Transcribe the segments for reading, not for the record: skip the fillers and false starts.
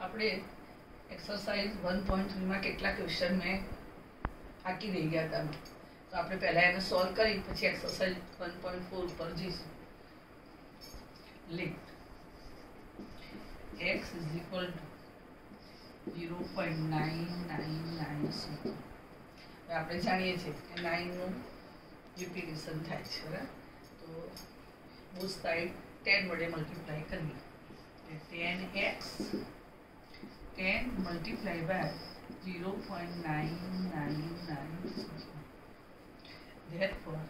આપણે એક્સરસાઇઝ 1.3 માં કેટલા ક્વેશ્ચન મેં થાકી રહી ગયા હતા, તો આપણે પહેલા એને સોલ્વ કરી પછી એક્સરસાઇઝ 1.4 ઉપર જઈશું. Limit x is equal to 0.999. આપણે જાણીએ છીએ કે 9 નું રિપીટેશન થાય છે, બરાબર? તો બોથ સાઈડ 10 વડે મલ્ટીપ્લાય કરીએ. 10x 10 multiplied by 0.999. Therefore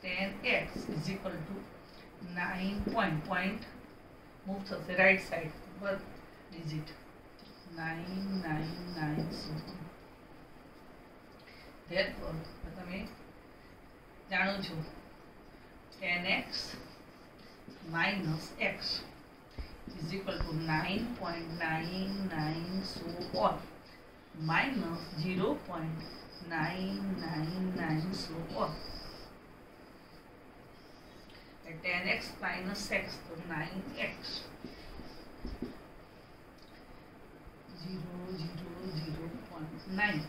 10x is equal to 9 point move to the right side, one digit 999. Therefore તમે જાણો છો 10x minus x is equal to 9.99 so on minus 0.999 so on. 10x minus x to 9x 0.9.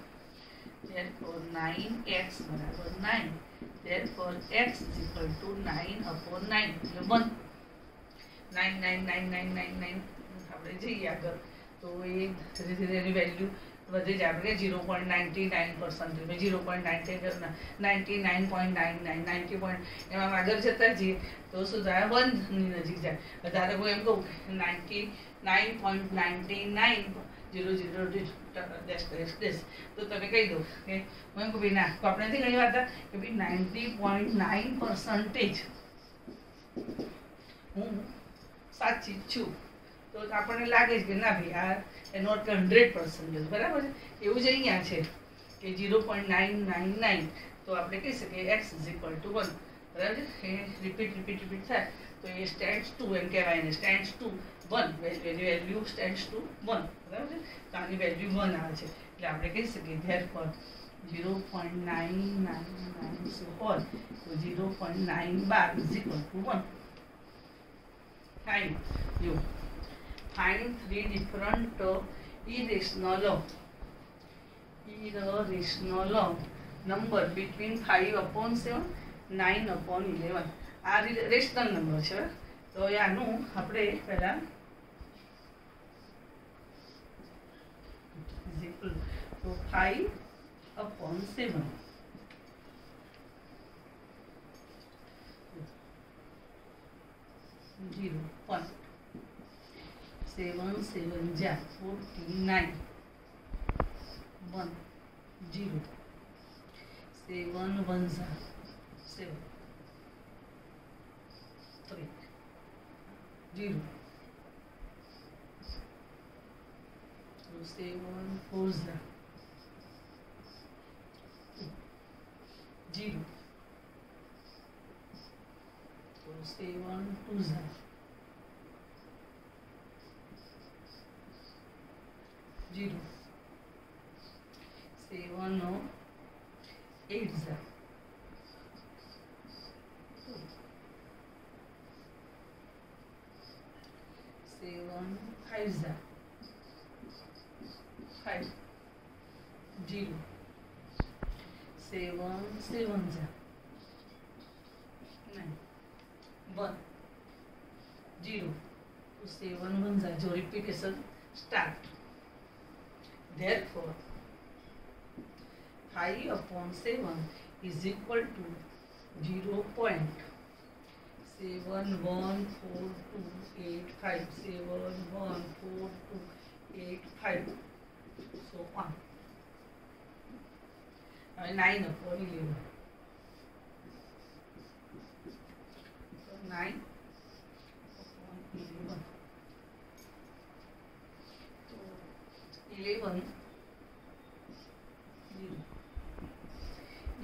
Therefore 9x बराबर 9. Therefore x is equal to 9 upon 9. 1 99999 આપણે જઈએ આગળ તો એ ધીરે ધીરે એની વેલ્યુ વધે જ આપણે 0.99% 0.99.99 એમાં આગળ જતા જઈએ તો શું થાય 1 ની નજીક જાય. વધારે હું એમ કહું 99.99 તો તમે કહી દો કે હું એમ કહું ભાઈ ના તો આપણે નથી ઘણી વાર હતા કે ભાઈ 90.9% હું સાચી છું, તો આપણને લાગે છે કે ના ભાઈ આ નોટ 100%, બરાબર છે. એવું જ અહીંયા છે કે 0.999 તો આપણે કહી શકીએ x is equal to 1, બરાબર છે. એ રિપીટ થાય તો એ સ્ટેન્ડ્સ ટુ એમ કહેવાય ને, સ્ટેન્ડ્સ ટુ 1, એની વેલ્યુ સ્ટેન્ડ્સ ટુ 1, બરાબર છે. તો આની વેલ્યુ 1 આવે છે એટલે આપણે કહી શકીએ therefore 0.999 હોય તો 0.9 bar is equal to 1. Find you find three different irrational number between 5 upon 7, 9 upon 11. આ રેશનલ નંબર છે, તો આનું આપણે પહેલા તો 5 upon 7 0 1 7 7 जा 49 1 0 7 1 जा 7 3 0 7 4 जा 0 7 2 जा 0 7 8 जा 7 5 जा 5 0 7 7 जा 9 1 0 7 1 जा जो repetition start. Therefore 5 upon 7 is equal to 0.71428 71428 so on. 9 upon 11 so 9 upon 11 so 11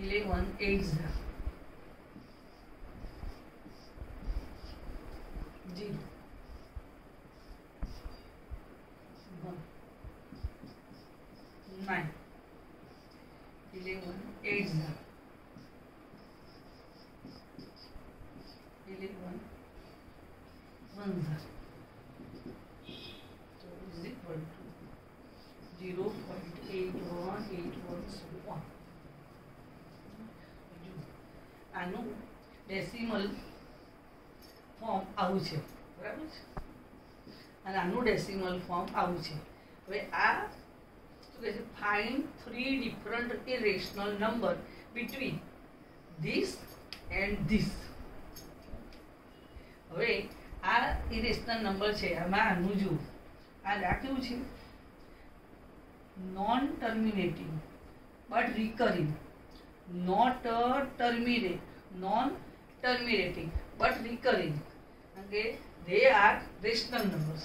11 8 0 1 9 11 8 0 11 1 0 तो આનું ડેસિમલ ફોર્મ આવું છે, બરાબર છે, અને આનું ડેસિમલ ફોર્મ આવું છે. હવે આ શું કહે છે? Find 3 different irrational number between this and this. હવે આ ઇરેશનલ નંબર છે, આમાં આનું જુઓ, આ કેવું છે? Non terminating but recurring, non terminating but recurring, okay, they are rational numbers.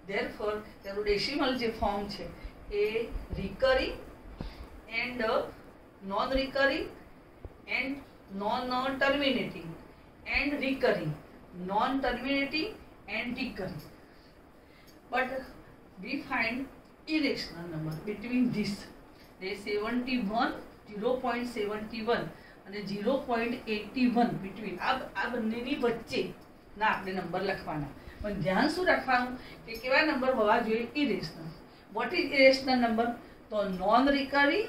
Therefore તેનું ડેસિમલ જે ફોર્મ છે એ recurring and non recurring and non terminating and recurring, non terminating and recurring. But we find irrational number between this. They 71, 0.71 અને 0.81 between આ બંનેની વચ્ચે ના આપણે number લખવાના. પણ ધ્યાન શું રાખવાનું કે કેવા નંબર હોવા જોઈએ? Irrational. What is irrational number? તો non recurring,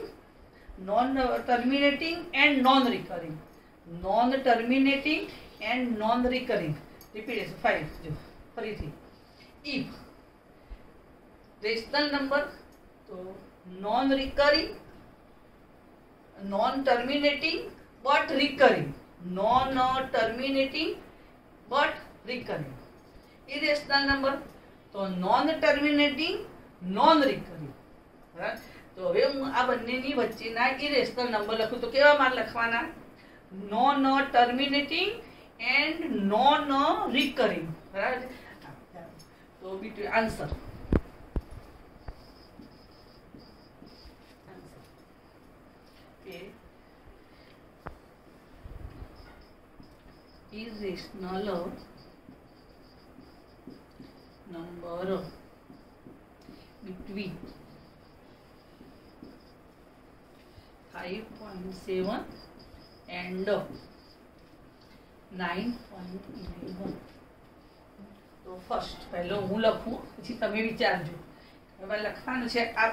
non terminating and non recurring, non terminating and non recurring. Repeat 5 જો ફરીથી. ઇફ રેશનલ નંબર તો non recurring, non terminating but recurring, non terminating but recurring. Irrational number તો non terminating, non recurring. બરાબર? તો હવે હું આ બંનેની વચ્ચેના ઇરેશનલ નંબર લખું તો કેવા માર્ક લખવાના? non terminating and non recurring. બરાબર? તો between answer. Okay. Irrational number between 5.7 and 9.11. તો ફર્સ્ટ પહેલો હું લખું પછી તમે વિચારજો. હવે લખવાનું છે આ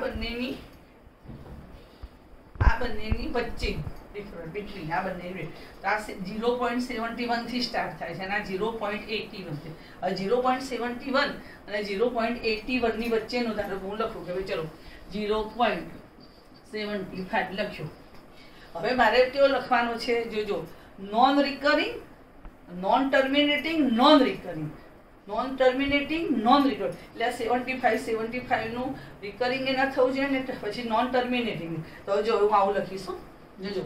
બંનેની વચ્ચે ડિફરન્ટ બિટવીન આ બંને. તો આ 0.71 થી સ્ટાર્ટ થાય છે અને આ 0.81 છે. હવે 0.71 અને 0.81 ની વચ્ચેનું ધારો હું લખું કે ભાઈ ચલો 0.75 લખ્યો. હવે મારે કેવો લખવાનો છે? જોજો, non recurring, non terminating, non recurring, non terminating, non recurring. એટલે આ 75 નું રિકરિંગ એ ના થવું જોઈએ ને પછી નોન ટર્મિનેટિંગ. તો જો હું આવું લખીશું. જોજો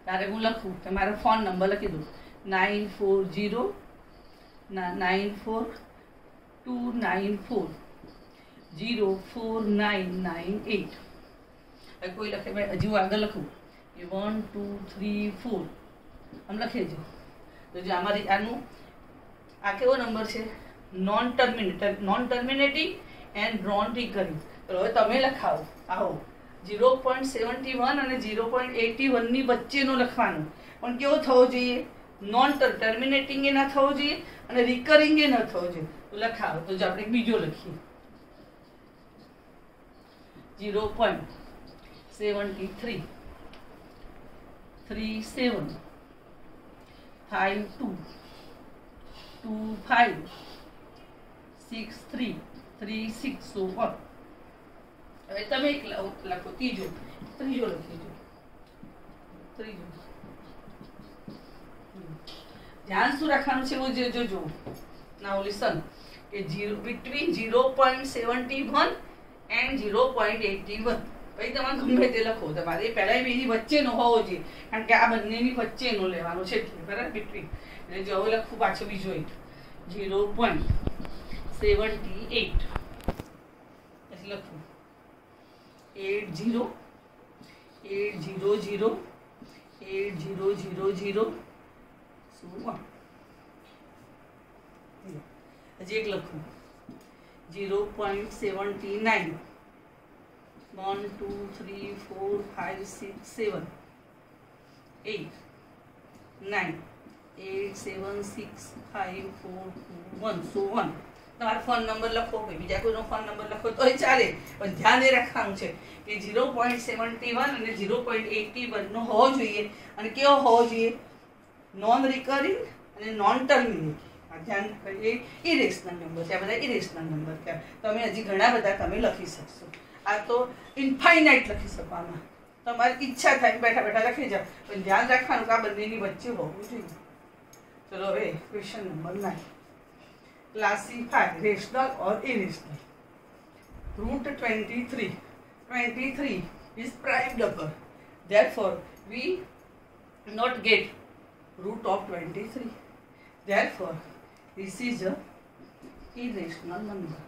તારે હું લખું તમારો ફોન નંબર લખી દઉં 940294 04998. કોઈ લખે ભાઈ હજુ આગળ લખું એ 1 2 3 4 આમ લખી દેજો. તો જો આમાંથી આનું આ કેવો નંબર છે? Non terminating and non recurring. હવે તમે લખાવો આવો 0.71 અને 0.81 ની વચ્ચેનો લખવાનો. પણ કેવો થવો જોઈએ? નોન ટર્મિનેટિંગ એ ના થવો જોઈએ અને રિકરિંગ એ ન થવો જોઈએ. તો લખાવો. તો જો આપણે બીજો લખીએ 0.73 37 52 25 63 36 so on. હવે તમે એક લખો ત્રીજો લખીજો. ધ્યાન શું રાખવાનું છે એવું જોજો. નાઉ લિસન કે between 0.71 and 0.81. ભાઈ તમારે ગમે તે લખો. તમારે પહેલા બેની વચ્ચેનો હોવો જોઈએ કારણ કે આ બંનેની વચ્ચેનો લેવાનો છે. બરાબર? બિટવીન એટલે જો હવે લખું પાછો બીજો 0.78 એટલે લખું 80 800 8000 હજી એક લખું 0.79 1 2 3 4 5 6 7 8 9 8 7 6 5 4 2 1 so on. તમારો ફોન નંબર લખો કે બીજા કોઈનો ફોન નંબર લખો તોય ચાલે પણ ધ્યાન એ રાખવાનું છે કે 0.71 અને 0.81 નો હોવો જોઈએ. અને કેવો હોવો જોઈએ? નોન રિકરિંગ અને નોન ટર્મિનેટિંગ. આ ધ્યાન એ ઇરેશનલ નંબર છે. આ બધા ઇરેશનલ નંબર કહેવાય. તમે હજી ઘણા બધા તમે લખી શકશો. આ તો ઇન્ફાઇનાઇટ લખી શકો. આમાં તમારી ઈચ્છા થાય બેઠા બેઠા લખી જાઓ, પણ ધ્યાન રાખવાનું કે આ બંનેની વચ્ચે હોવું જોઈએ. ચલો હવે question number 9. Classify rational or irrational. Root 23 is prime number, therefore we not get root of 23, therefore this is a irrational number.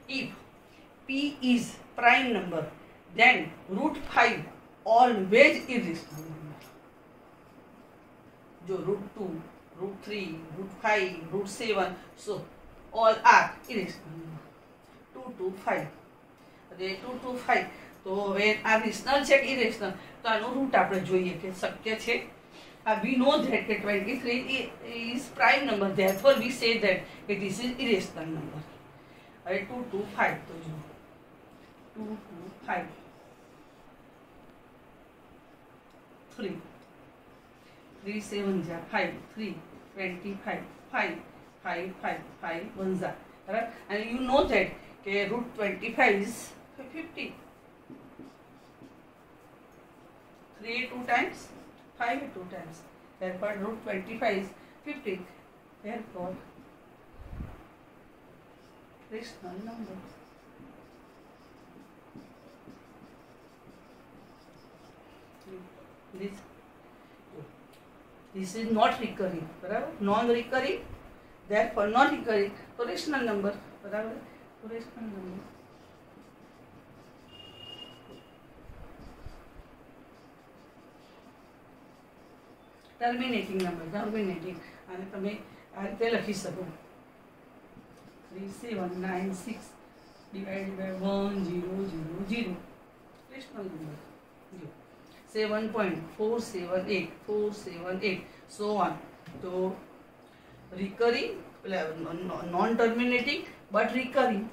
If p is prime number, then root 5 always irrational number. जो √2, √3, √5, √7, so all are irrational number. 2 to 5. अरे 2 to 5 तो હવે આ rational છે કે irrational, તો આનું route આપણે જોઈએ કે શક્ય છે. we know that 23 is prime number, therefore we say that this is irrational number. હવે 2 to 5 તો જો 2 to 5 3 3 7 जा 5 3 25 5 5 5 5 1 जा, right? And you know that okay, root 25 is 50. 3 2 times 5 2 times, therefore root 25 is 50, therefore rational number. This is not recurring, बराबर. Non recurring, therefore not recurring, तो rational number, बराबर. तो rational number terminating number, terminating અને તમે આ રીતે લખી શકો 3796 divided by 1000, રેશનલ નંબર. જો 7.478478 so on. तो recurring, non terminating but recurring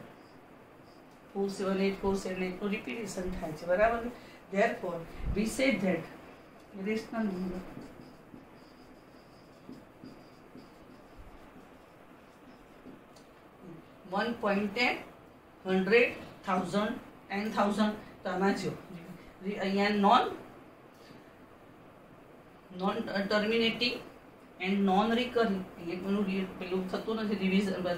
478 तो repetition થાય છે, બરાબર. therefore we said that rational number. one point 10 100 1000 10,000 તો આમાં જો અહીંયા non terminating and non recurring, પેલું થતું નથી,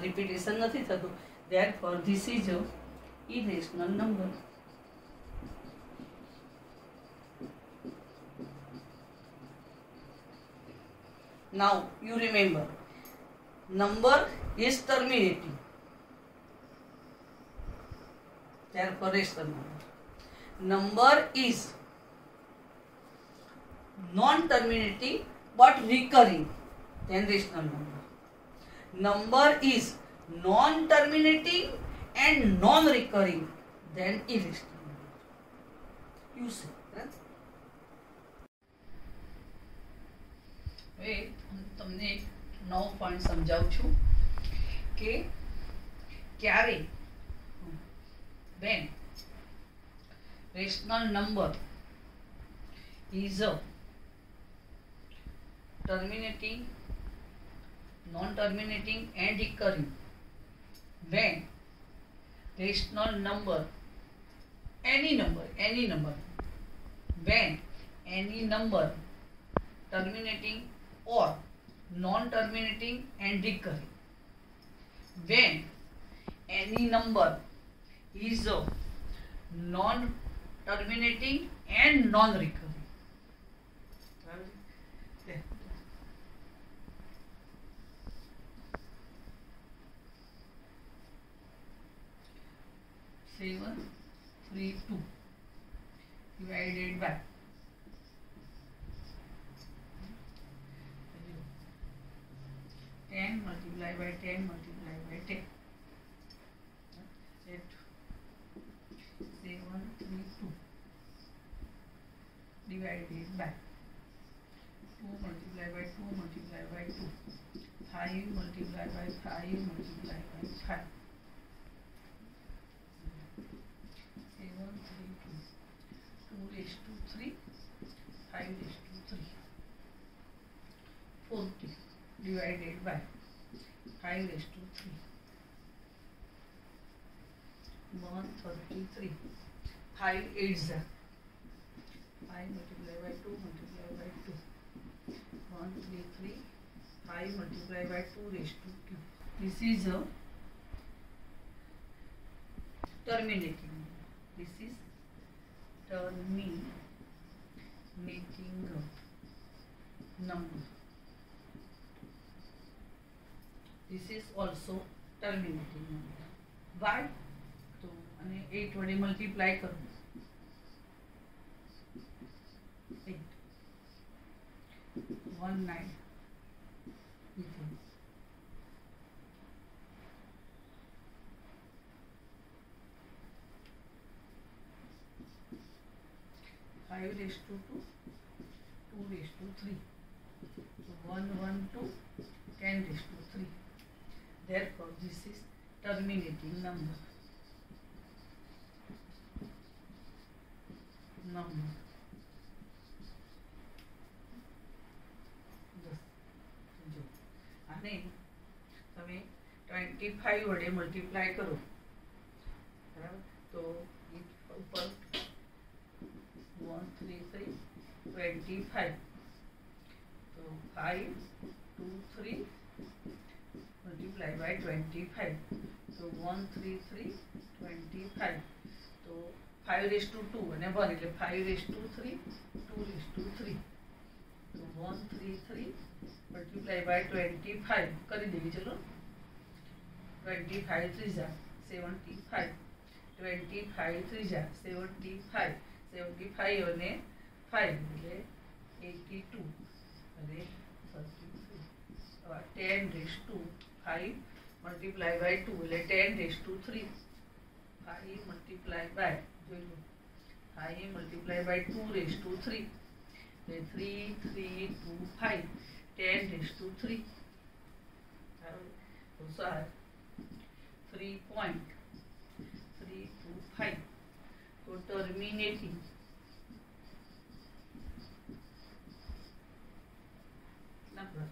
રિપીટેશન નથી થતું, therefore this is a irrational number. Now you remember, number is terminating, therefore rational number. Number is non-terminating but recurring, then rational number. Number is non-terminating and non-recurring, then irrational number. You see, right? હવે તમને એક નવો point સમજાવું છું કે ક્યારે when rational number is a terminating, non-terminating and recurring, when rational number, any number, when any number terminating or non-terminating and recurring, when any number is a non-terminating and non-recurring. Seven 3 2 divided by 10 multiplied by 10 multiplied by 10. 732 divided by 2 multiplied by 2 multiplied by 2, 5 multiplied by 5 multiplied by 5, 732 2 raised to 3 5 raised to 3 40 divided by 5 raised to 3 133 5 8s 5 multiplied by 2 multiplied by 2 133 5 multiplied by 2 raised to 2. This is a terminating number. This is terminating number. This is also terminating number. Why? तो અને 8 વડે multiply કરો 8 19 5 raised to 2 2 raised to 3 so 112 10 raised to 3. Therefore this is terminating number. આને તમે 25 વડે multiply કરો બરાબર તો ઉપર 133 25 તો 5 2 3 multiply by 25 so 133 25 તો 5 raised to 2 અને 1 એટલે 5 raised to 3 2 raised to 3 તો 133 multiply by 25 કરી દેવી ચલો 25 ત્રીજા 75 25 ત્રીજા 75 75 અને 5 એટલે 82 અને 33 10 raised to 5 multiply by 2 એટલે 10 raised to 3 5 multiply by 5 multiply by 2 raised to 3 3 3 2 5 10 raised to 3 so 3.325 so terminating number.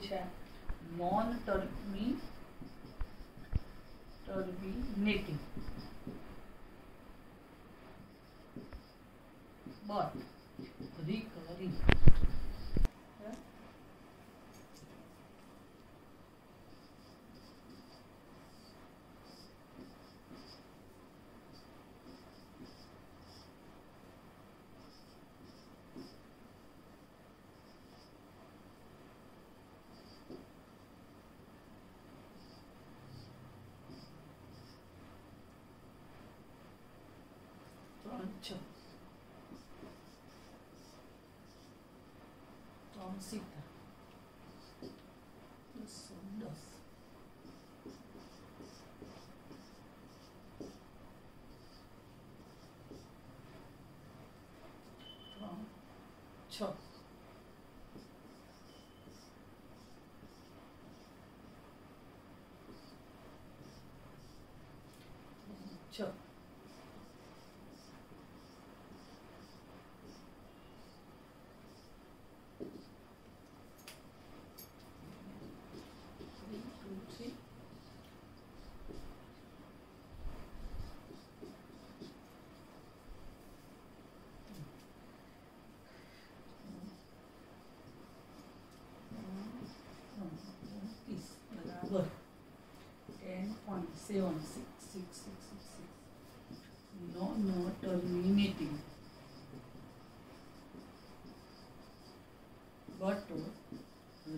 છે non terminating but recurring. Sita. Dos. Cho. Cho. 7 6 6 6 6 non-terminating but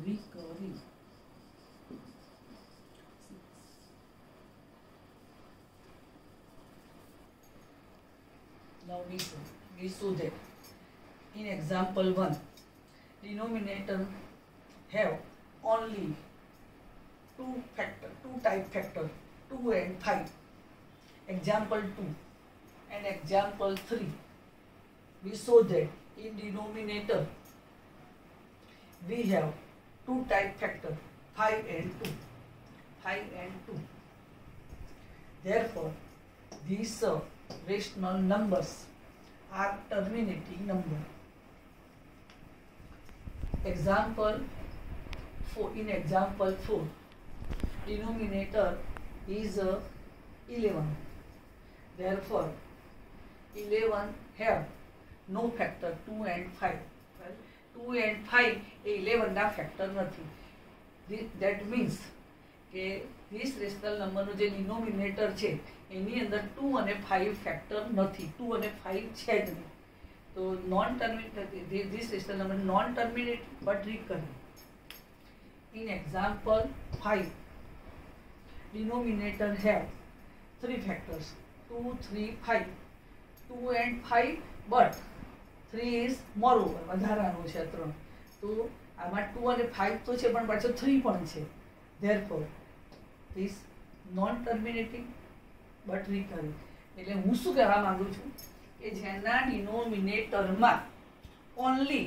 recurring. Now we show that in example 1, denominator have only two type factor 2 and 5. Example 2 and example 3, we show that in denominator we have two type factor 5 and 2. Therefore, these rational numbers are terminating number. Example 4. In example 4, denominator is 11. Therefore, 11 have no factor 2 and 5. Well, 2 and 5 એ 11 ના factor નથી. That means કે this rational number નો જે denominator છે એની અંદર 2 અને 5 factor નથી. 2 અને 5 છે જ નહીં. તો non terminating, this rational number non terminating but recurring. In example 5, denominator have three factors 2 3 5. 2 and 5 but 3 is moreover, વધારાનો છે 3. તો આમાં 2 અને 5 તો છે પણ પાછો 3 પણ છે. Therefore, this non terminating but recurring. એટલે હું શું કહેવા માંગુ છું કે જેના ડિનોમિનેટરમાં ઓન્લી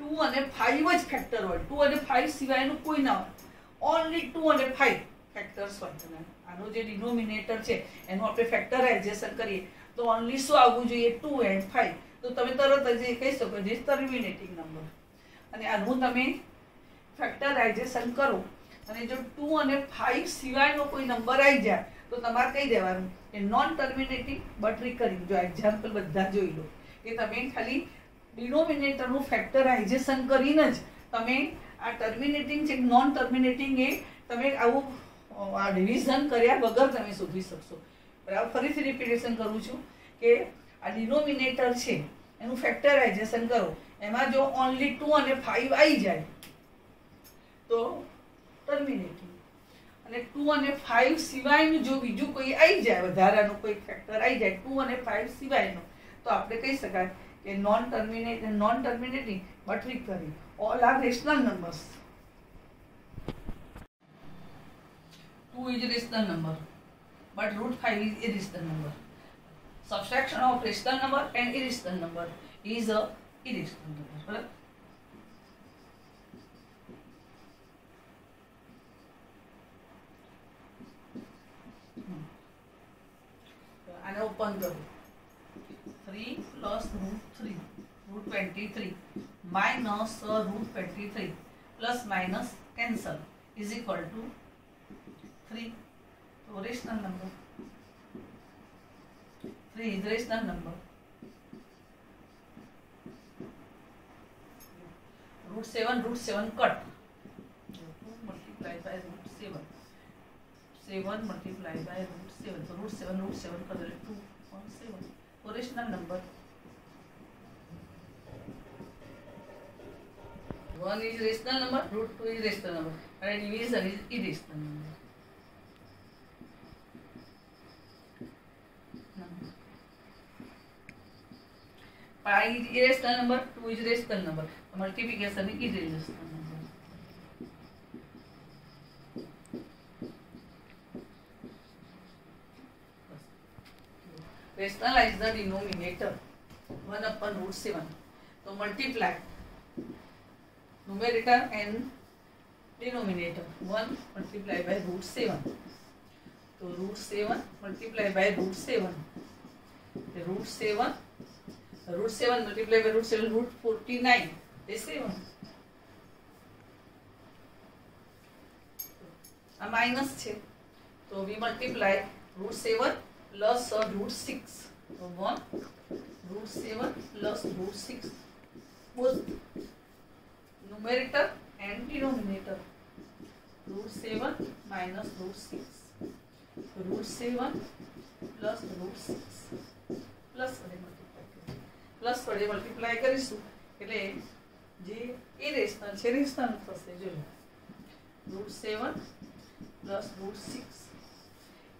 2 અને 5 જ ફેક્ટર હોય, 2 અને 5 સિવાયનું કોઈ ના હોય, ઓન્લી 2 અને 5 ફેક્ટર્સ હોય. આનો જે ડિનોમિનેટર છે એનું આપણે ફેક્ટરાઇઝેશન કરીએ તો ઓન્લી શું આવવું જોઈએ? 2 and 5. તો તમે તરત જ કહી શકો જે ટર્મિનેટિંગ નંબર. અને આનું તમે ફેક્ટરાઇઝેશન કરો અને જો 2 અને 5 સિવાયનો કોઈ નંબર આવી જાય તો તમારે કહી દેવાનું કે નોન ટર્મિનેટિંગ બટ રિકરિંગ. જો એક્ઝામ્પલ બધા જોઈ લો કે તમે ખાલી ડિનોમિનેટરનું ફેક્ટરાઇઝેશન કરીને જ તમે આ ટર્મિનેટિંગ છે નોન ટર્મિનેટિંગ એ તમે આવું આ ડિવિઝન કર્યા વગર તમે શોધી શકશો. બરાબર, ફરીથી રિપીટેશન કરું છું કે આ ડિનોમિનેટર છે એનું ફેક્ટરાઇઝેશન કરો, એમાં જો ઓન્લી 2 અને 5 આવી જાય તો ટર્મિનેટિંગ, અને 2 અને 5 સિવાયનું જો બીજું કોઈ આવી જાય, વધારાનું કોઈ ફેક્ટર આવી જાય 2 અને 5 સિવાયનું, તો આપણે કહી શકાય કે non terminating but recurring. All are rational numbers. 2 is a rational number but root 5 is irrational number. Subtraction of rational number and irrational number is a irrational number. Correct? And open the 3 plus root 3 root 23 minus root 23 plus minus cancel is equal to 3. So rational number. 3 is rational number. Root 7 cut. 2 multiplied by root 7. 7 multiplied by root 7. So root 7 cut 2 on 7. So rational number. 1 is rational number, root 2 is rational number, and division is irrational number. Pi is irrational number, 2 is rational number. Multiplication is irrational number. Rationalize the denominator 1 upon root 7. So multiply numerator and denominator. 1 multiplied by root 7. So root 7 multiplied by root 7. The root 7 multiplied by root 7, root 49 is 7. A minus છે. So we multiply root 7 plus root 6. So 1 root 7 plus root 6. Both numerator and denominator. Root 7 minus root 6. √7 plus √6 plus વડે multiply કરીશું એટલે જે irrational છે rational થશે. જોજો √7 plus √6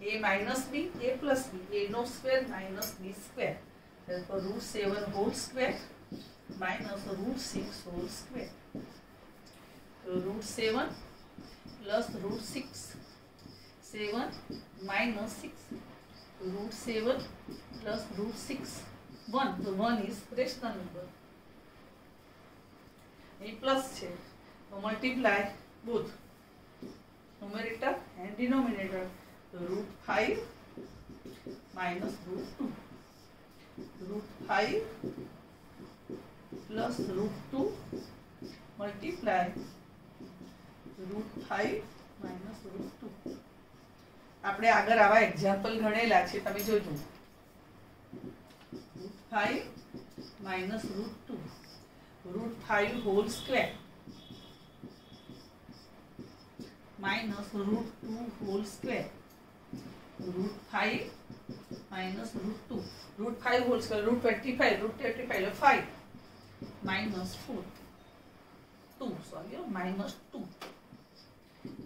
a minus b, a plus b, a no square minus b square. Therefore, √7 whole square minus √6 whole square. So, √7 plus √6, 7 minus 6. √7 plus √6, 1. The 1 is rational number. A plus છે તો multiply both numerator and denominator. √5 minus √2, √5 plus √2 multiply √5 minus √2. આપણે આગળ આવા example ગણેલા છે, તમે જોજો. √5 minus √2, √5 whole square minus √2 whole square. √5 minus √2, √5 whole square, √25 5 minus 4, 2, sorry, minus 2.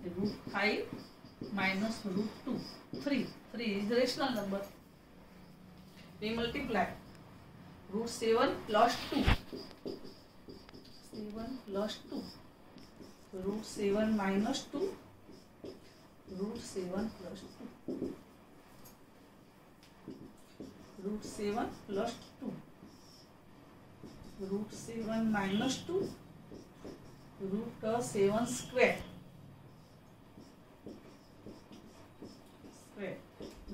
√5 minus √2, 3 is the rational number. We multiply √7 plus 2, 7 plus 2, √7 minus 2, √7 plus 2, √7 plus 2, √7 minus 2, √7 square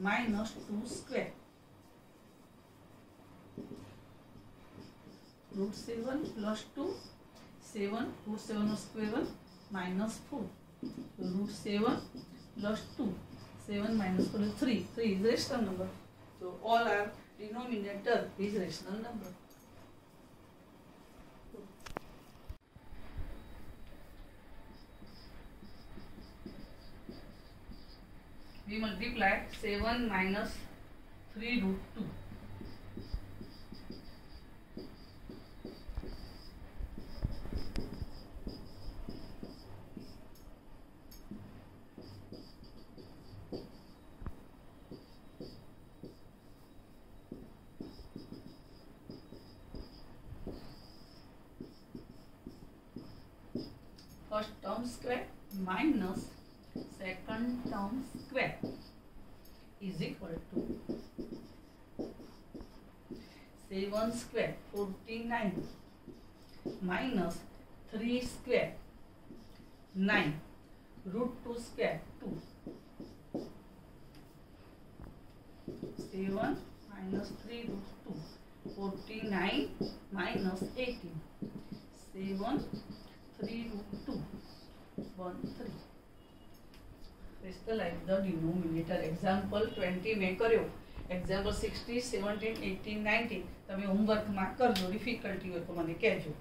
minus 2 square. √7 plus 2, 7, √7 square 1 minus 4. √7 plus 2, 7 minus 4 is 3. 3 is rational number. So all our denominator is rational number. We multiply 7 minus 3√2. First term square minus second term square is equal to 7 square 49 minus 3 square 9 √2 square 2. 7 minus 3 √2, 49 minus 18, 7 3 √2, 1 3. Crystallize the denominator. Example 20 મેં કર્યો. Example 16, 17, 18, 19 તમે હોમવર્કમાં કરજો. Difficulty હોય તો મને કહેજો.